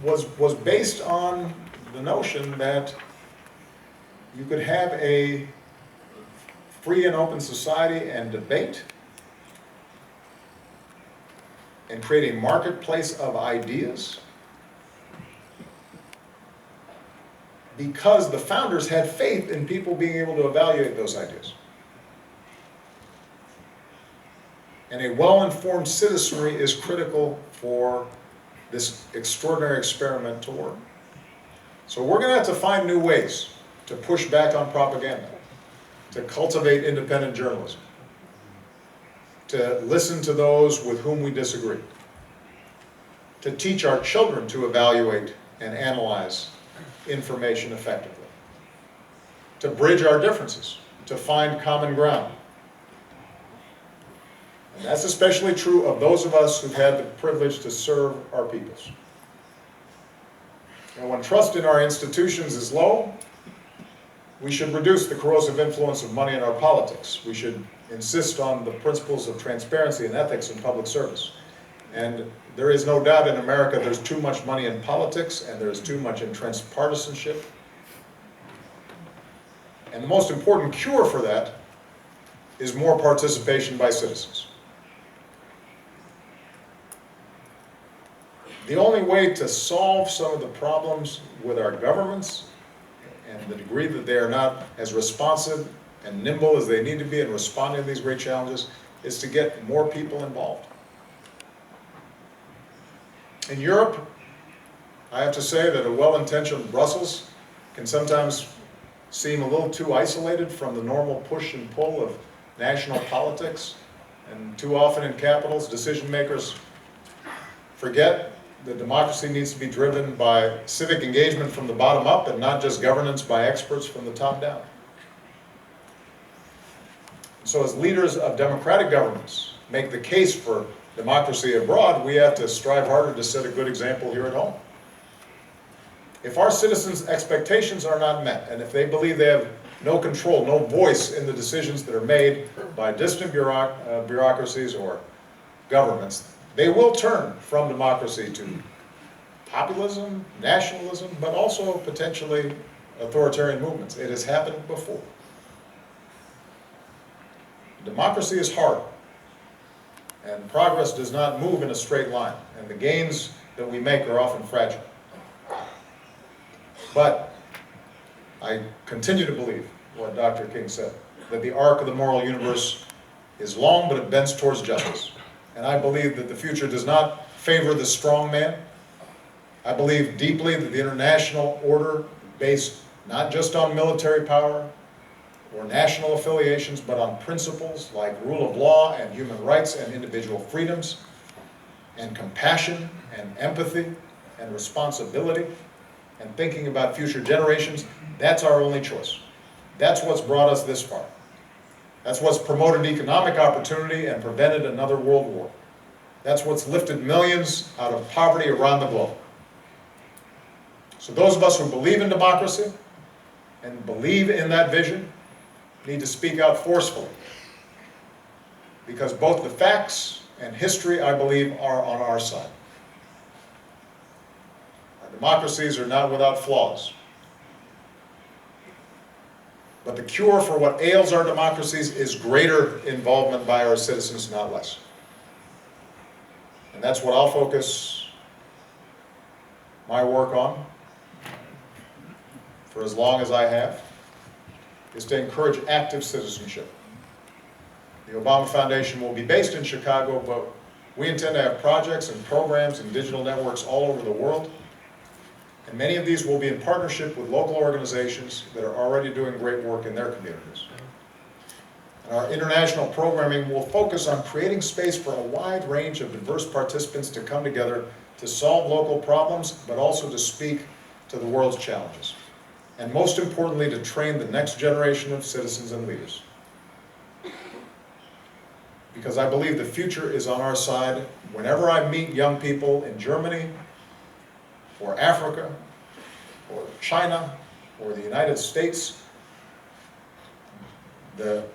was based on the notion that you could have a free and open society and debate and create a marketplace of ideas because the founders had faith in people being able to evaluate those ideas. And a well-informed citizenry is critical for this extraordinary experiment to work. So we're going to have to find new ways to push back on propaganda, to cultivate independent journalism, to listen to those with whom we disagree, to teach our children to evaluate and analyze information effectively, to bridge our differences, to find common ground. And that's especially true of those of us who've had the privilege to serve our peoples. And when trust in our institutions is low, we should reduce the corrosive influence of money in our politics. We should insist on the principles of transparency and ethics in public service. And there is no doubt in America there's too much money in politics and there's too much entrenched partisanship. And the most important cure for that is more participation by citizens. The only way to solve some of the problems with our governments and the degree that they are not as responsive and nimble as they need to be in responding to these great challenges is to get more people involved. In Europe, I have to say that a well-intentioned Brussels can sometimes seem a little too isolated from the normal push and pull of national politics. And too often in capitals, decision makers forget that democracy needs to be driven by civic engagement from the bottom up and not just governance by experts from the top down. So as leaders of democratic governments make the case for democracy abroad, we have to strive harder to set a good example here at home. If our citizens' expectations are not met, and if they believe they have no control, no voice in the decisions that are made by distant bureaucracies or governments, they will turn from democracy to populism, nationalism, but also potentially authoritarian movements. It has happened before. Democracy is hard, and progress does not move in a straight line, and the gains that we make are often fragile. But I continue to believe what Dr. King said, that the arc of the moral universe is long, but it bends towards justice. And I believe that the future does not favor the strong man. I believe deeply that the international order, based not just on military power or national affiliations, but on principles like rule of law and human rights and individual freedoms and compassion and empathy and responsibility and thinking about future generations, that's our only choice. That's what's brought us this far. That's what's promoted economic opportunity and prevented another world war. That's what's lifted millions out of poverty around the globe. So those of us who believe in democracy and believe in that vision need to speak out forcefully, because both the facts and history, I believe, are on our side. Our democracies are not without flaws. But the cure for what ails our democracies is greater involvement by our citizens, not less. And that's what I'll focus my work on for as long as I have, is to encourage active citizenship. The Obama Foundation will be based in Chicago, but we intend to have projects and programs and digital networks all over the world. And many of these will be in partnership with local organizations that are already doing great work in their communities. And our international programming will focus on creating space for a wide range of diverse participants to come together to solve local problems, but also to speak to the world's challenges. And most importantly, to train the next generation of citizens and leaders. Because I believe the future is on our side. Whenever I meet young people in Germany, or Africa, or China, or the United States, the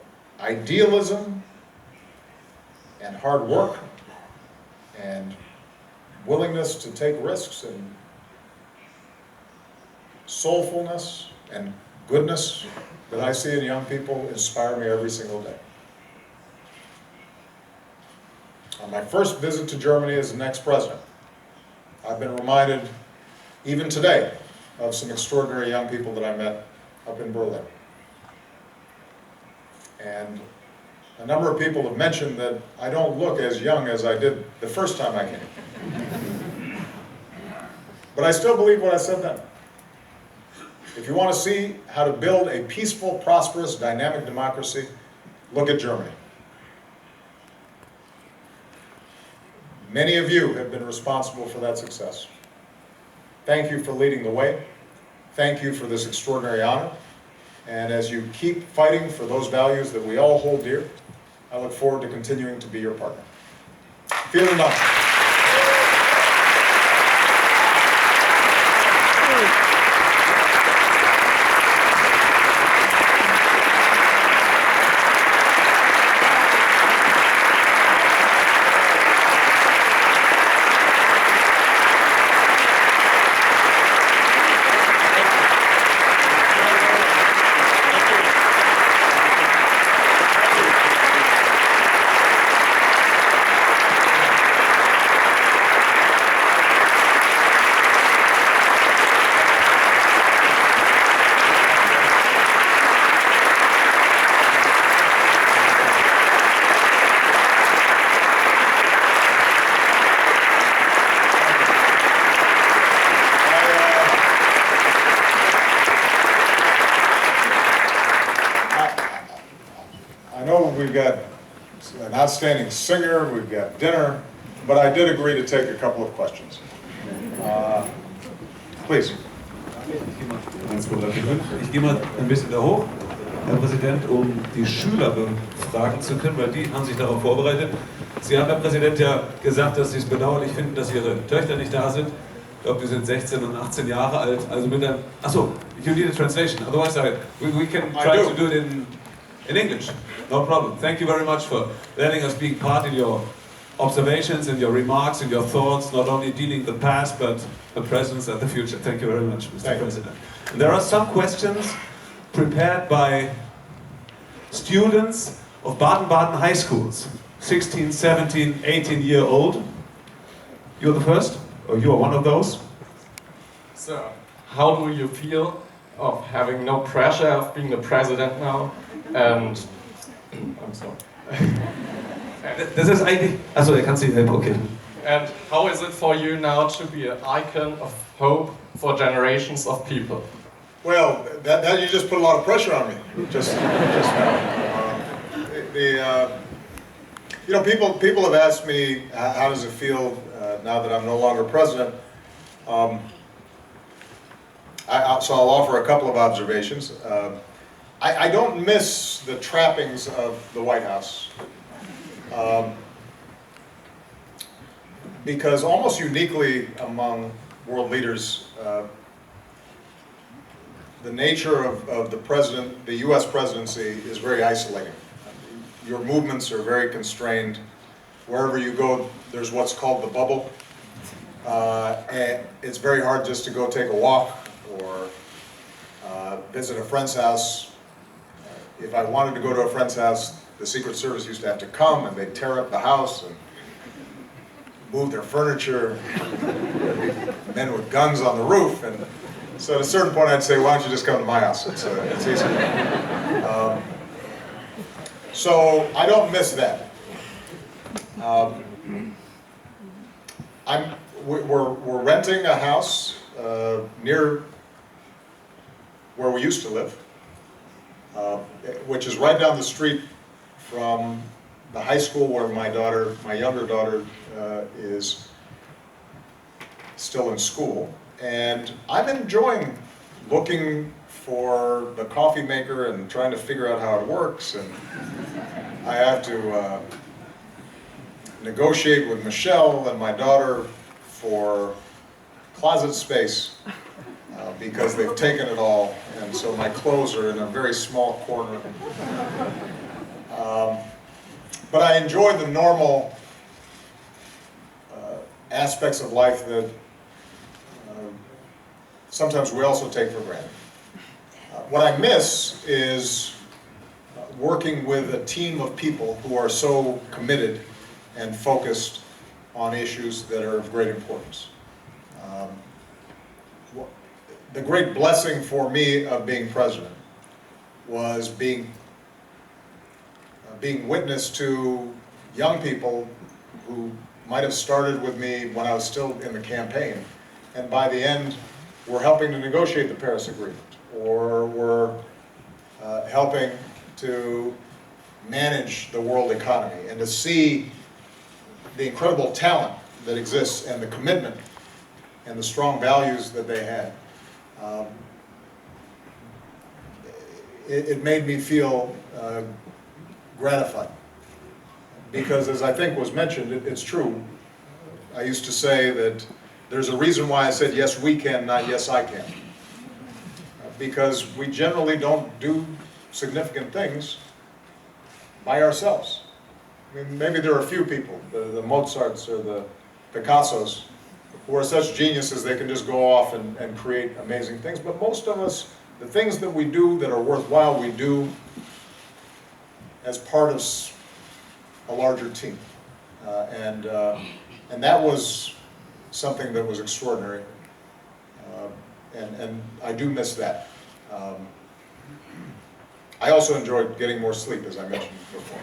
idealism and hard work and willingness to take risks and soulfulness and goodness that I see in young people inspire me every single day. On my first visit to Germany as the next president, I've been reminded, even today, of some extraordinary young people that I met up in Berlin. And a number of people have mentioned that I don't look as young as I did the first time I came. But I still believe what I said then. If you want to see how to build a peaceful, prosperous, dynamic democracy, look at Germany. Many of you have been responsible for that success. Thank you for leading the way. Thank you for this extraordinary honor. And as you keep fighting for those values that we all hold dear, I look forward to continuing to be your partner. Vielen Dank. We've got an outstanding singer, we've got dinner, but I did agree to take a couple of questions. Please. Ich gehe mal ein bisschen da hoch, Herr Präsident, um die Schüler befragen zu können, weil die haben sich darauf vorbereitet. Sie haben, Herr Präsident, ja gesagt, dass Sie es bedauerlich finden, dass Ihre Töchter nicht da sind. Ich glaube, die sind 16 und 18 Jahre alt. Also mit einem... Achso, you need a translation. Otherwise, we can try to do it in English. No problem. Thank you very much for letting us be part in your observations and your remarks and your thoughts, not only dealing the past, but the present and the future. Thank you very much, Mr. President. And there are some questions prepared by students of Baden-Baden high schools, 16, 17, 18-year-old. You're the first, or you are one of those? So, how do you feel of having no pressure of being the president now? And I'm sorry. Das ist eigentlich... Achso, er kann es nicht helfen, okay. And how is it for you now to be an icon of hope for generations of people? Well, that you just put a lot of pressure on me. Just now. You know, people have asked me how does it feel now that I'm no longer president. So I'll offer a couple of observations. I don't miss the trappings of the White House. Because almost uniquely among world leaders, the nature of the US presidency is very isolating. Your movements are very constrained. Wherever you go, there's what's called the bubble. And it's very hard just to go take a walk or visit a friend's house. If I wanted to go to a friend's house, the Secret Service used to have to come and they'd tear up the house and move their furniture, men with guns on the roof, and so at a certain point I'd say, why don't you just come to my house, it's easy. So I don't miss that. We're renting a house near where we used to live, which is right down the street from the high school where my younger daughter, is still in school. And I'm enjoying looking for the coffee maker and trying to figure out how it works. And I have to negotiate with Michelle and my daughter for closet space because they've taken it all, and so my clothes are in a very small corner. But I enjoy the normal aspects of life that sometimes we also take for granted. What I miss is working with a team of people who are so committed and focused on issues that are of great importance. The great blessing for me of being president was being witness to young people who might have started with me when I was still in the campaign, and by the end were helping to negotiate the Paris Agreement, or were helping to manage the world economy, and to see the incredible talent that exists and the commitment and the strong values that they had. It made me feel gratified, because as I think was mentioned, it's true. I used to say that there's a reason why I said yes we can, not yes I can. Because we generally don't do significant things by ourselves. I mean, maybe there are a few people, the Mozarts or the Picassos, who are such geniuses they can just go off and create amazing things. But most of us, the things that we do that are worthwhile, we do as part of a larger team. And that was something that was extraordinary. And I do miss that. I also enjoyed getting more sleep, as I mentioned before.